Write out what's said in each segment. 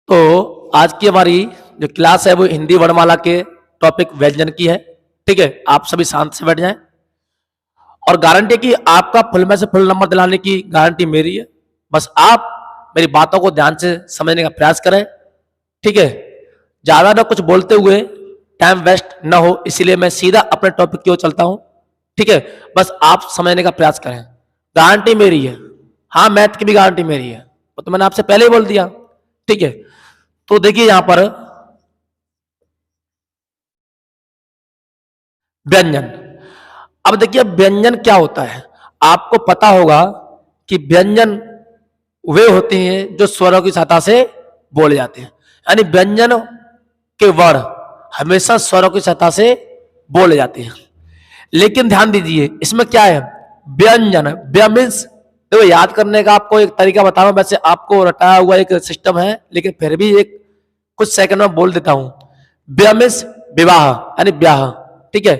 तो आज की हमारी जो क्लास है वो हिंदी वर्णमाला के टॉपिक व्यंजन की है। ठीक है, आप सभी शांत से बैठ जाएं और गारंटी कि आपका फुल में से फुल नंबर दिलाने की गारंटी मेरी है। बस आप मेरी बातों को ध्यान से समझने का प्रयास करें। ठीक है, ज्यादा ना कुछ बोलते हुए टाइम वेस्ट ना हो, इसीलिए मैं सीधा अपने टॉपिक की ओर चलता हूं। ठीक है, बस आप समझने का प्रयास करें, गारंटी मेरी है। हाँ, मैथ की भी गारंटी मेरी है, वो तो मैंने आपसे पहले ही बोल दिया। ठीक है, तो देखिए यहां पर व्यंजन। अब देखिए व्यंजन क्या होता है, आपको पता होगा कि व्यंजन वे होते हैं जो स्वरों की सहायता से बोले जाते हैं, यानी व्यंजन के वर्ण हमेशा स्वरों की सहायता से बोले जाते हैं। लेकिन ध्यान दीजिए इसमें क्या है, व्यंजन, व्य मीन्स, देखो याद करने का आपको एक तरीका बताऊं, वैसे आपको रटाया हुआ एक सिस्टम है, लेकिन फिर भी एक कुछ सेकंड में बोल देता हूं। व्य मीन्स विवाह, यानी ब्याह। ठीक है,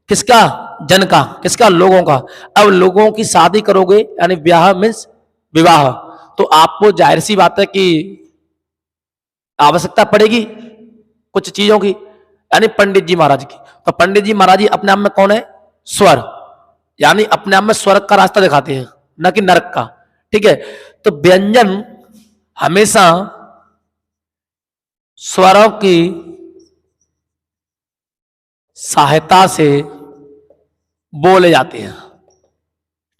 किसका, जन का, किसका, लोगों का। अब लोगों की शादी करोगे यानी ब्याह मीन्स विवाह, तो आपको जाहिर सी बात है कि आवश्यकता पड़ेगी कुछ चीजों की, यानी पंडित जी महाराज की। तो पंडित जी महाराज जी अपने आप में कौन है, स्वर, यानी अपने आप में स्वर्ग का रास्ता दिखाते हैं, न कि नरक का। ठीक है, तो व्यंजन हमेशा स्वरों की सहायता से बोले जाते हैं।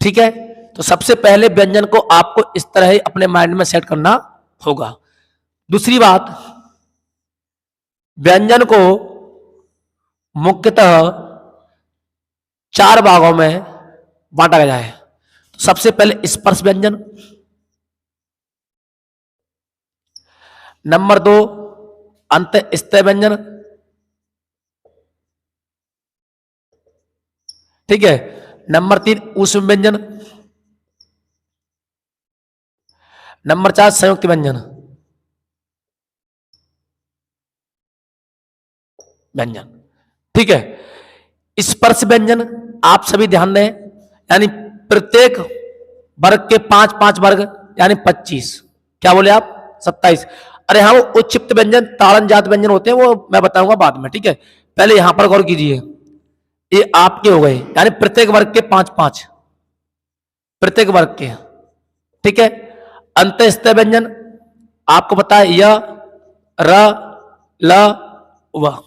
ठीक है, तो सबसे पहले व्यंजन को आपको इस तरह ही अपने माइंड में सेट करना होगा। दूसरी बात, व्यंजन को मुख्यतः चार भागों में बांटा गया है। तो सबसे पहले स्पर्श व्यंजन, नंबर दो अंतःस्थय व्यंजन, ठीक है, नंबर तीन ऊष्म व्यंजन, नंबर चार संयुक्त व्यंजन। व्यंजन, ठीक है। स्पर्श व्यंजन आप सभी ध्यान दें, यानी प्रत्येक वर्ग के पांच पांच वर्ग यानी 25, क्या बोले आप, 27। अरे हाँ, वो उच्चिप्त व्यंजन ताड़न जात व्यंजन होते हैं, वो मैं बताऊंगा बाद में। ठीक है, पहले यहां पर गौर कीजिए, ये आपके हो गए, यानी प्रत्येक वर्ग के पांच पांच, प्रत्येक वर्ग के। ठीक है, अंतःस्थय व्यंजन आपको पता है, य, र, ल, व।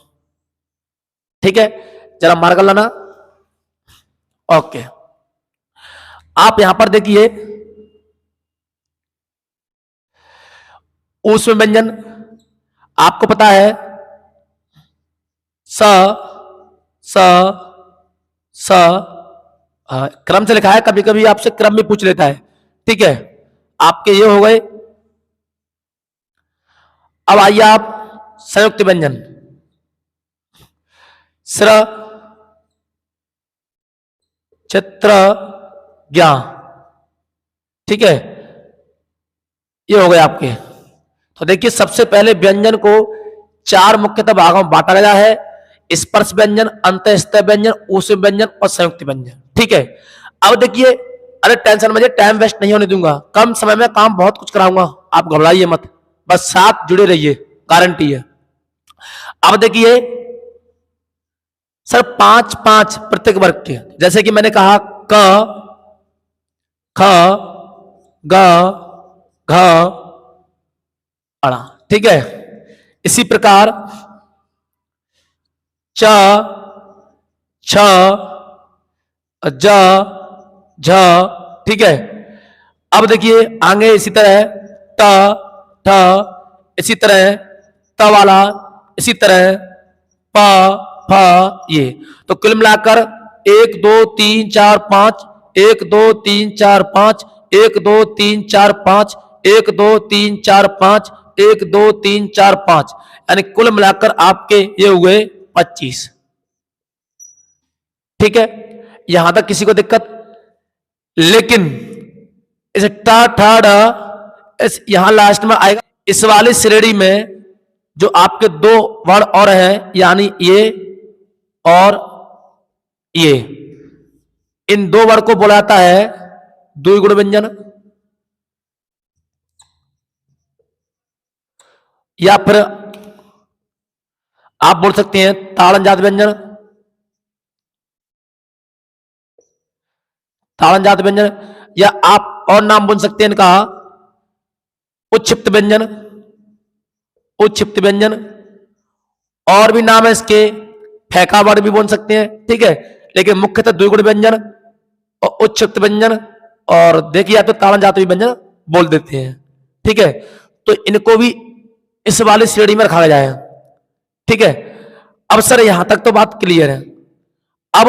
ठीक है, जरा मार्क लाना। ओके, आप यहां पर देखिए ऊष्म व्यंजन आपको पता है, स, स, स, क्रम से लिखा है, कभी कभी आपसे क्रम भी पूछ लेता है। ठीक है, आपके ये हो गए। अब आइए आप संयुक्त व्यंजन, स्र, चित्र, ज्ञा। ठीक है, ये हो गए आपके। तो देखिए सबसे पहले व्यंजन को चार मुख्यतः भागों में बांटा गया है, स्पर्श व्यंजन, अंतःस्थय व्यंजन, ऊष्म व्यंजन और संयुक्त व्यंजन। ठीक है, अब देखिए, अरे टेंशन मत, टाइम वेस्ट नहीं होने दूंगा, कम समय में काम बहुत कुछ कराऊंगा, आप घबराइए मत, बस साथ जुड़े रहिए, गारंटी है। अब देखिए सर, पांच पांच प्रत्येक वर्ग के, जैसे कि मैंने कहा क, ख, ग, घ, अड़ा। ठीक है, इसी प्रकार च, छ, ज, झ। ठीक है, अब देखिए आगे इसी तरह ट, ठ, इसी तरह त वाला, इसी तरह प, फ, ये। तो कुल मिलाकर एक दो तीन चार पांच, एक दो तीन चार पांच, एक दो तीन चार पांच, एक दो तीन चार पांच, एक दो तीन चार पांच, यानी कुल मिलाकर आपके ये हुए 25। ठीक है, यहां तक किसी को दिक्कत, लेकिन इस टा ठा डा, इस यहां लास्ट में आएगा, इस वाली श्रेणी में जो आपके दो वर्ण और हैं, यानी ये और ये, इन दो वर्ण को बुलाता है द्विगुण व्यंजन। या फिर आप बोल सकते हैं ताड़न जात व्यंजन, ताड़न जात व्यंजन, या आप और नाम बोल सकते हैं इनका उच्छिप्त व्यंजन, उच्छिप्त व्यंजन, और भी नाम है इसके, फेंका वर्ड भी बोल सकते हैं, ठीक है। लेकिन मुख्यतः द्विगुण व्यंजन और उच्छिप्त व्यंजन, और देखिए या तो ताड़न जात व्यंजन बोल देते हैं, ठीक है। तो इनको भी इस वाली श्रेणी में रखा जाए, ठीक है। अब सर यहां तक तो बात क्लियर है। अब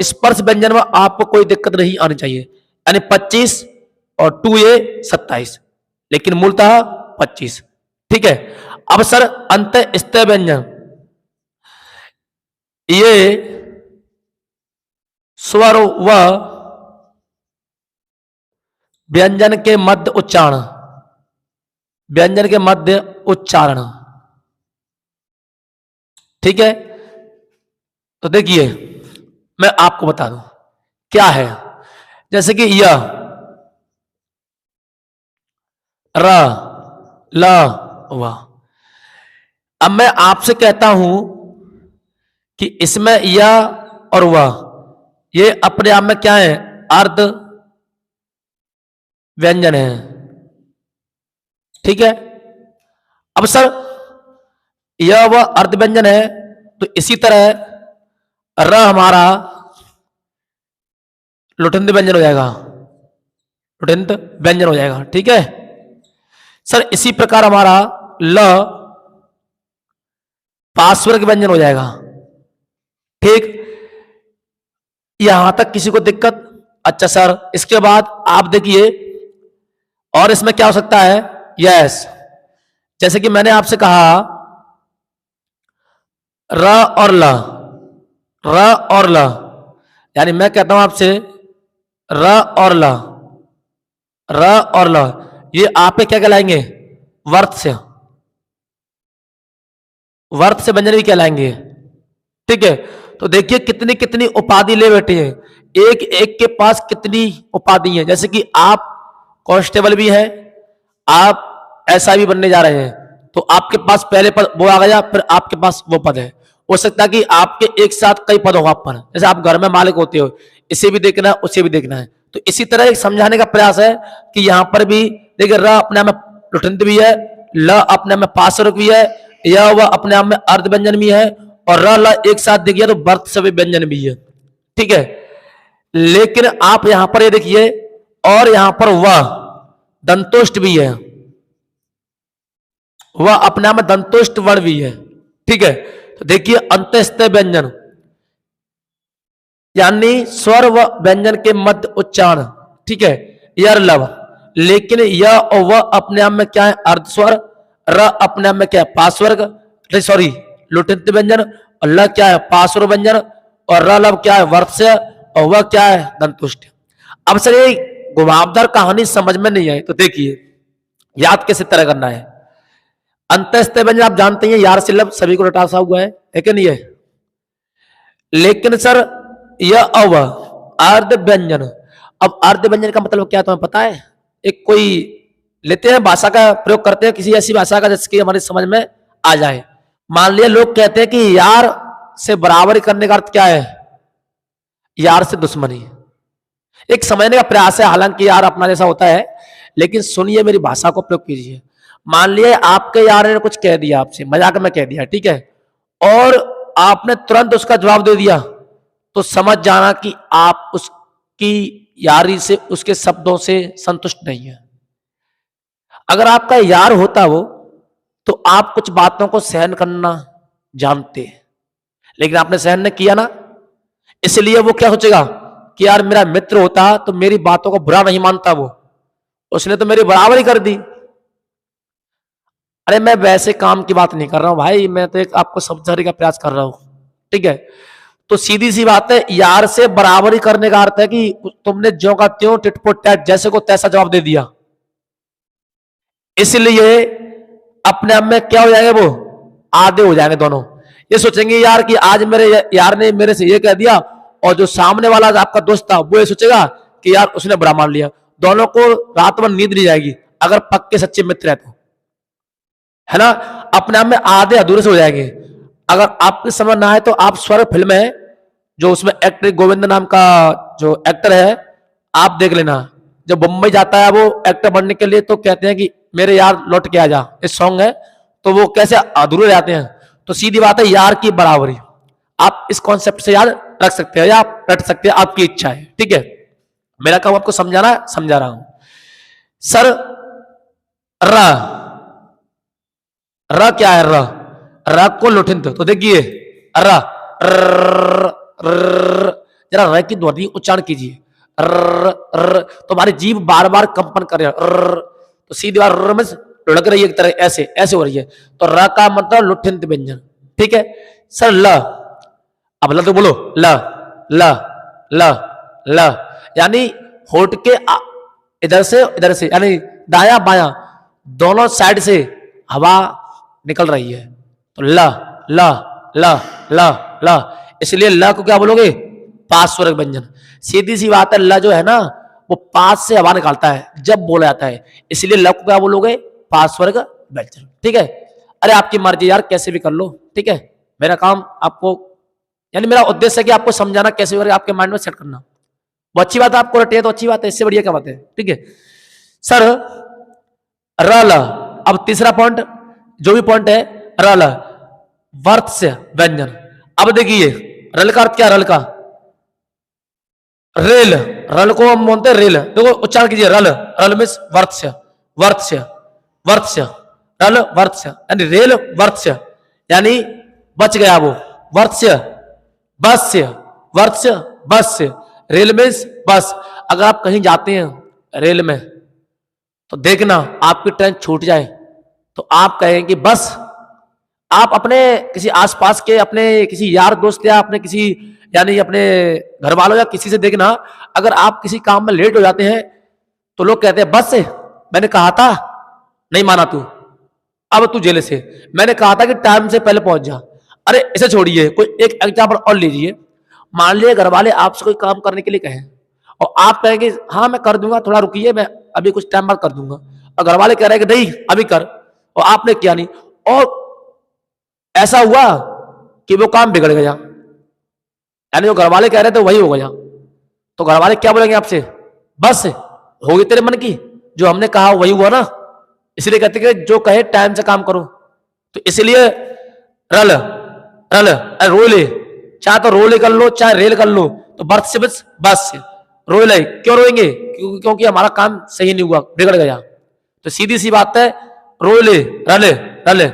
स्पर्श व्यंजन में आपको कोई दिक्कत नहीं आनी चाहिए, यानी 25 और 2a 27, लेकिन मूलतः 25, ठीक है। अब सर अंत स्थ व्यंजन, ये स्वर व व्यंजन के मध्य उच्चारण, व्यंजन के मध्य उच्चारण, ठीक है। तो देखिए मैं आपको बता दूं क्या है, जैसे कि य, र, ल, व। अब मैं आपसे कहता हूं कि इसमें य और व ये अपने आप में क्या है, अर्ध व्यंजन है, ठीक है। अब सर यह वह अर्ध व्यंजन है, तो इसी तरह र हमारा लुठंत व्यंजन हो जाएगा, लुठंत व्यंजन हो जाएगा, ठीक है। सर इसी प्रकार हमारा ल पार्श्विक व्यंजन हो जाएगा, ठीक। यहां तक किसी को दिक्कत? अच्छा सर इसके बाद आप देखिए और इसमें क्या हो सकता है, यस, जैसे कि मैंने आपसे कहा र और ल, र और ल, यानी मैं कहता हूं आपसे र और ल, र और ल, ये आपके क्या कहलाएंगे, वर्त से, वर्त से व्यंजन भी कहलाएंगे, ठीक है। तो देखिए कितनी कितनी उपाधि ले बैठे हैं, एक एक के पास कितनी उपाधि है, जैसे कि आप कांस्टेबल भी हैं, आप ऐसा भी बनने जा रहे हैं, तो आपके पास पहले पद वो आ गया, फिर आपके पास वो पद है। हो सकता है कि आपके एक साथ कई पद हो आप पर, जैसे आप घर में मालिक होते हो, इसे भी देखना है उसे भी देखना है, तो इसी तरह एक समझाने का प्रयास है कि यहां पर भी देखिए र अपने आप में लुठंत भी है, ल अपने आप में पार्श्विक भी है, यह वह अपने आप में अर्ध व्यंजन भी है, और र ल एक साथ देखिए तो वर्त से व्यंजन भी है, ठीक है। लेकिन आप यहां पर ये देखिए, और यहां पर वह दंतोष्ट भी है, वह अपने आप में दंतोष्ट वर्ण भी है, ठीक है। तो देखिए अंतस्थ व्यंजन यानी स्वर व व्यंजन के मध्य उच्चारण, ठीक है, यर लव, लेकिन यह और वह अपने आप में क्या है, अर्ध स्वर, र अपने आप में क्या है, पार्श्वर्ग, सॉरी लुटित व्यंजन, और ल क्या है, पार्श्व व्यंजन, और र लव क्या है, वर्त से, और वह क्या है, दंतुष्ट। अब सर ये घुमावदार कहानी समझ में नहीं आई, तो देखिए याद कैसे तरह करना है। अंतस्थ व्यंजन आप जानते हैं यार सिलब सभी को रटा सा हुआ है कि नहीं है, लेकिन सर यह अव अर्ध व्यंजन, अब अर्ध व्यंजन का मतलब क्या तुम्हें पता है, एक कोई लेते हैं भाषा का प्रयोग करते हैं किसी ऐसी भाषा का जिसकी हमारी समझ में आ जाए। मान लिया लोग कहते हैं कि यार से बराबरी करने का अर्थ क्या है, यार से दुश्मनी, एक समझने का प्रयास है, हालांकि यार अपना जैसा होता है, लेकिन सुनिए मेरी भाषा को प्रयोग कीजिए। मान लिया आपके यार ने कुछ कह दिया आपसे, मजाक में कह दिया, ठीक है, और आपने तुरंत उसका जवाब दे दिया, तो समझ जाना कि आप उसकी यारी से, उसके शब्दों से संतुष्ट नहीं है। अगर आपका यार होता वो, तो आप कुछ बातों को सहन करना जानते हैं, लेकिन आपने सहन नहीं किया ना, इसलिए वो क्या सोचेगा कि यार मेरा मित्र होता तो मेरी बातों को बुरा नहीं मानता, वो उसने तो मेरी बराबरी कर दी। अरे मैं वैसे काम की बात नहीं कर रहा हूं भाई, मैं तो एक आपको समझाने का प्रयास कर रहा हूं, ठीक है। तो सीधी सी बात है, यार से बराबरी करने का अर्थ है कि तुमने ज्यों का त्यों टिटपुट टैट जैसे को तैसा जवाब दे दिया, इसलिए अपने आप में क्या हो जाएंगे, वो आधे हो जाएंगे दोनों। ये सोचेंगे यार कि आज मेरे यार ने मेरे से ये कह दिया, और जो सामने वाला आपका दोस्त था वो ये सोचेगा कि यार उसने बुरा मान लिया, दोनों को रात भर नींद नहीं जाएगी अगर पक्के सच्चे मित्र है तो। है ना, अपने आप में आधे अधूरे से हो जाएंगे। अगर आपको समझ ना आए तो आप स्वर्ग फिल्म है, जो उसमें एक्टर गोविंद नाम का जो एक्टर है, आप देख लेना। जब मुंबई जाता है वो एक्टर बनने के लिए, तो कहते हैं कि मेरे यार लौट के आ जा, इस सॉन्ग है, तो वो कैसे अधूरे रहते हैं। तो सीधी बात है, यार की बराबरी। आप इस कॉन्सेप्ट से याद रख सकते हैं या आप रट सकते हैं, आपकी इच्छा है, ठीक है। मेरा काम आपको समझाना है, समझा रहा हूं। सर, र, र क्या है? र, र को लुठिंत, तो देखिए र, जरा र की ध्वनि उच्चारण कीजिए। तो हमारी जीभ बार बार कंपन कर रही है। तो सीधी बार र में लुढ़क रही है एक तरह, ऐसे ऐसे हो रही है। तो र का मतलब लुठिंत व्यंजन, ठीक है। सर ल, अब ल तो बोलो, ल ल ल ल, यानी होठ के इधर से यानी दाया बाया दोनों साइड से हवा निकल रही है। तो ल ल ल ल ल, इसलिए ल को क्या बोलोगे? पास स्वर्ग व्यंजन। सीधी सी बात है, ल जो है ना वो पास से हवा निकालता है जब बोला जाता है, इसलिए ल को क्या बोलोगे? पास स्वर्ग व्यंजन, ठीक है। अरे आपकी मर्जी यार, कैसे भी कर लो, ठीक है। मेरा काम आपको, यानी मेरा उद्देश्य है कि आपको समझाना, कैसे करके आपके माइंड में सेट करना। वो अच्छी बात है, आपको रटे तो अच्छी बात है, इससे बढ़िया क्या बात है, ठीक है। सर, रल, अब तीसरा पॉइंट, जो भी पॉइंट है, रल वर्त से व्यंजन। अब देखिए रल का अर्थ क्या? रल का रेल, रल को हम बोलते हैं रेल। देखो उच्चारण कीजिए, रल, रल मीन्स वर्त्स्य, वर्त्स्य, वर्त्स्य, रल वर्त्स्य, यानी रेल वर्त्स्य, यानी बच गया वो, वर्त्स्य बस्य, वर्त्स्य बस्य, रेल मीन्स बस। अगर आप कहीं जाते हैं रेल में, तो देखना आपकी ट्रेन छूट जाए तो आप कहेंगे कि बस। आप अपने किसी आसपास के अपने किसी यार दोस्त या अपने किसी यानी अपने घर वालों या किसी से देखना, अगर आप किसी काम में लेट हो जाते हैं तो लोग कहते हैं बस से, मैंने कहा था, नहीं माना तू, अब तू जेल से, मैंने कहा था कि टाइम से पहले पहुंच जा। अरे इसे छोड़िए, कोई एक एग्जाम्पल और लीजिए। मान लीजिए घर वाले आपसे कोई काम करने के लिए कहें और आप कहेंगे हाँ मैं कर दूंगा, थोड़ा रुकिए, मैं अभी कुछ टाइम बाद कर दूंगा, और घर वाले कह रहे हैं कि नहीं अभी कर, और आपने किया नहीं, और ऐसा हुआ कि वो काम बिगड़ गया, यानी जो घर वाले कह रहे थे वही हो गया, तो घर वाले क्या बोलेंगे आपसे? बस होगी तेरे मन की, जो हमने कहा वही हुआ ना। इसलिए कहते कि जो कहे टाइम से काम करो। तो इसलिए रल, रल रोले, चाहे तो रोले कर लो चाहे रेल कर लो, तो बर्थ से बस से रोले। क्यों रोएंगे? क्योंकि हमारा काम सही नहीं हुआ, बिगड़ गया। तो सीधी सी बात है, रोले, रले, रले,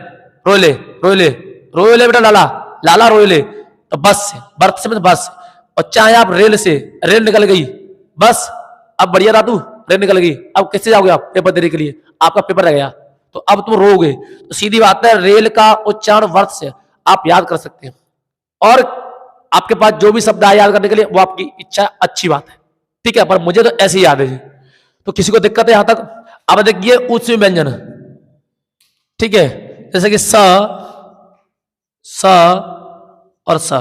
रोले, रोले, रोले बेटा, लाला, लाला रोले, तो बस से, बर्थ से बस। और चाहे आप रेल से, रेल निकल गई बस, अब बढ़िया था तू, रेल निकल गई, अब किससे जाओगे आप पेपर देने के लिए? आपका पेपर रह गया, तो अब तुम रोगे। तो सीधी बात है, रेल का उच्चारण वर्त से आप याद कर सकते हैं, और आपके पास जो भी शब्द आए याद करने के लिए वो आपकी इच्छा, अच्छी बात है, ठीक है। पर मुझे तो ऐसे ही याद है जी, तो किसी को दिक्कत है यहां तक? अब देखिए उच्च व्यंजन, ठीक है, जैसे कि स, स और स।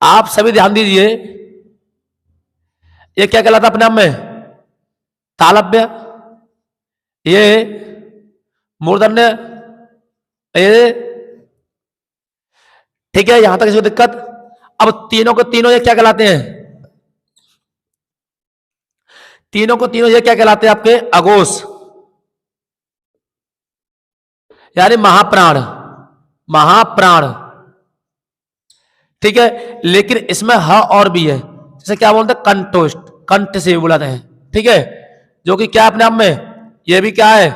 आप सभी ध्यान दीजिए, ये क्या कहलाता अपने आप में? तालव्य, ये मूर्धन्य, ये, ठीक है, यहां तक किसी को दिक्कत? अब तीनों को तीनों ये क्या कहलाते हैं? तीनों को तीनों ये क्या कहलाते हैं आपके? अघोष, यानी महाप्राण, महाप्राण, ठीक है। लेकिन इसमें ह और भी है, जैसे क्या बोलते हैं? कंठोष्ठ, कंठ से बुलाते हैं, ठीक है, जो कि क्या अपने आप में, ये भी क्या है?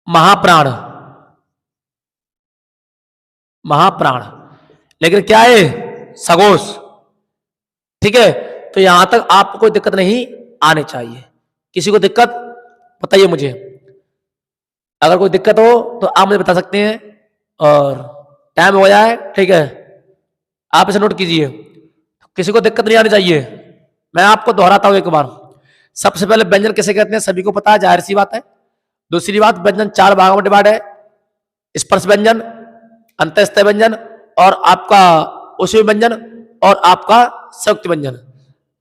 महाप्राण, महाप्राण। लेकिन क्या है? सघोष, ठीक है। तो यहां तक आपको कोई दिक्कत नहीं आनी चाहिए। किसी को दिक्कत बताइए मुझे, अगर कोई दिक्कत हो तो आप मुझे बता सकते हैं। और टाइम हो गया है, ठीक है, आप इसे नोट कीजिए, किसी को दिक्कत नहीं आनी चाहिए। मैं आपको दोहराता हूं एक बार। सबसे पहले व्यंजन किसे कहते हैं सभी को पता है, जाहिर सी बात है। दूसरी बात, व्यंजन 4 भागों में डिवाइड है, स्पर्श व्यंजन, अंतःस्थय व्यंजन, और आपका उसी व्यंजन, और आपका संयुक्त व्यंजन।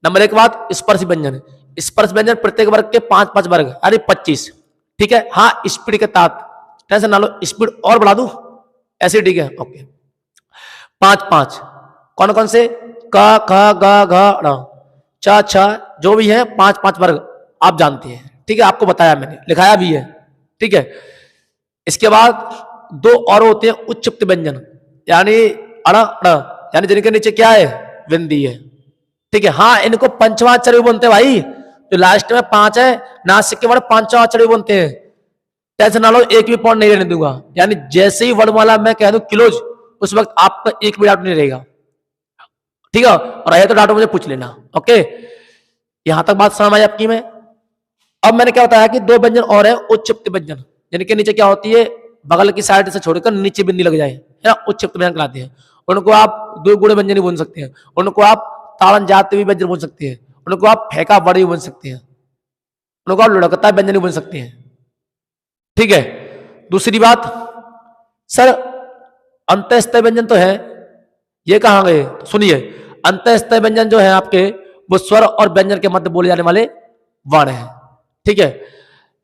नंबर 1 बात, स्पर्श व्यंजन। स्पर्श व्यंजन प्रत्येक वर्ग के 5-5 वर्ग यानी 25, ठीक है। हाँ, स्पीड के साथ टेंशन ना लो, स्पीड और बढ़ा दूं ऐसे, ठीक है। ओके, 5-5 कौन कौन से? क ख ग घ ड़ च छ, जो भी है 5-5 वर्ग आप जानते हैं, ठीक है। आपको बताया मैंने, लिखाया भी है, ठीक है। इसके बाद दो और होते हैं उच्चयुक्त व्यंजन, यानी अड़ ड़, यानी जिनके नीचे क्या है? बिंदी है, ठीक है। हाँ, इनको पंचवाक्षर भी बोलते हैं भाई, जो लास्ट में 5 है नासिक के वर्ड पंचवाक्षर भी बोलते हैं। टेंशन ना लो, एक भी पॉइंट नहीं रहने दूंगा, यानी जैसे ही वर्णमाला मैं कह दूं क्लोज, उस वक्त आपका एक भी डाउट नहीं रहेगा, ठीक है। और रहे तो डाउट मुझे पूछ लेना, ओके। यहां तक बात समझ आई आपकी में। अब मैंने क्या बताया कि दो व्यंजन और है उच्चयुक्त व्यंजन, जिनके नीचे क्या होती है? बगल की साइड से छोड़कर नीचे बिंदी लग जाए, है ना, उच्चयुक्त व्यंजन कहलाते हैं। उनको आप दो गुणे व्यंजन भी बोल सकते हैं, उनको आप ताड़न जाते भी व्यंजन बोल सकते हैं, उनको आप फेंका बड़ी भी बोल सकते हैं, उनको आप लुढ़कता व्यंजन भी बोल सकते हैं, ठीक है। दूसरी बात, सर अंतःस्थय व्यंजन तो है, ये कहां गए? सुनिए, अंतःस्थय व्यंजन जो है आपके, वो स्वर और व्यंजन के मध्य बोले जाने वाले वर्ण है, ठीक है।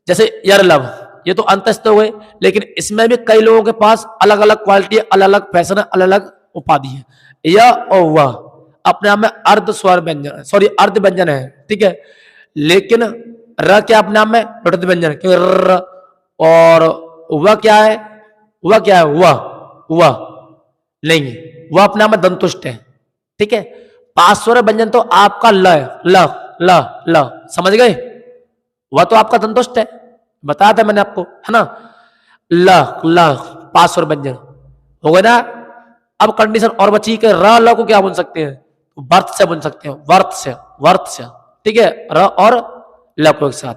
जैसे यरलव, ये तो अंतःस्थ हो गए, लेकिन इसमें भी कई लोगों के पास अलग अलग क्वालिटी, अलग अलग फैशन, अलग अलग उपाधि है। यह और वह अपने आप में अर्ध स्वर व्यंजन, सॉरी अर्ध व्यंजन है, ठीक है। लेकिन र क्या अपने आप में लुढ़त व्यंजन, क्योंकि र, और वह क्या है? वह क्या है? वह नहीं, वह अपने आप में दंतुष्ट है, ठीक है। पास्वर व्यंजन तो आपका ल है, ल ल ल, समझ गए? वह तो आपका दंतुष्ट है, बताया था मैंने आपको, है ना। ल ल पास्वर व्यंजन हो गए ना। अब कंडीशन और बची कि र ल को क्या बोल सकते हैं? वर्त से बोल सकते हैं, वर्त से, ठीक है। र और ल को एक साथ।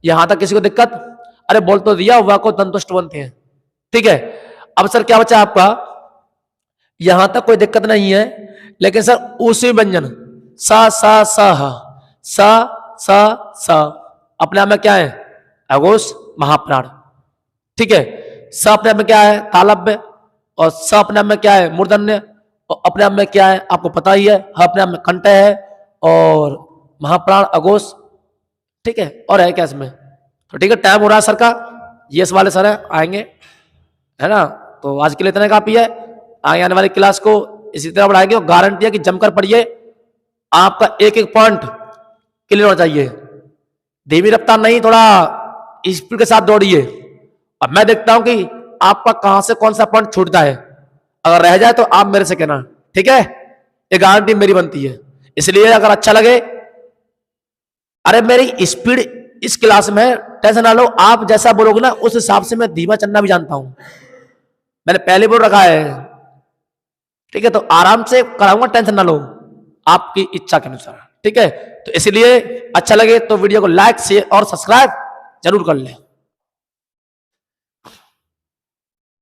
यहां तक किसी को दिक्कत? अरे बोल तो दिया, वह को दंतुष्ट बनते हैं, ठीक है। अब सर क्या बचा आपका? यहां तक कोई दिक्कत नहीं है, लेकिन सर उसी व्यंजन सा सा सा सा सा सा अपने आप में क्या है? अघोष महाप्राण, ठीक है। स अपने आप में क्या है? तालव्य, और स अपने आप में क्या है? मूर्धन्य, और अपने आप में क्या है? आपको पता ही है, ह अपने आप में कंठ है, और महाप्राण अघोष, ठीक है। और है क्या इसमें? तो ठीक है, टाइम हो रहा है सर का, ये वाले सर है आएंगे, है ना। तो आज के लिए इतना काफी है, आगे आने वाली क्लास को इसी तरह बढ़ाएंगे, और गारंटी है कि जमकर पढ़िए, आपका एक एक पॉइंट क्लियर होना चाहिए। धीमी रफ्तार नहीं, थोड़ा स्पीड के साथ दौड़िए। अब मैं देखता हूं कि आपका कहां से कौन सा पॉइंट छूटता है, अगर रह जाए तो आप मेरे से कहना, ठीक है। ये गारंटी मेरी बनती है, इसलिए अगर अच्छा लगे, अरे मेरी स्पीड इस क्लास में टेंशन ना लो, आप जैसा बोलोगे ना उस हिसाब से मैं धीमा चलना भी जानता हूं, मैंने पहले बोल रखा है, ठीक है। तो आराम से कराऊंगा, टेंशन ना लो, आपकी इच्छा के अनुसार, ठीक है। तो इसलिए अच्छा लगे तो वीडियो को लाइक शेयर और सब्सक्राइब जरूर कर लें।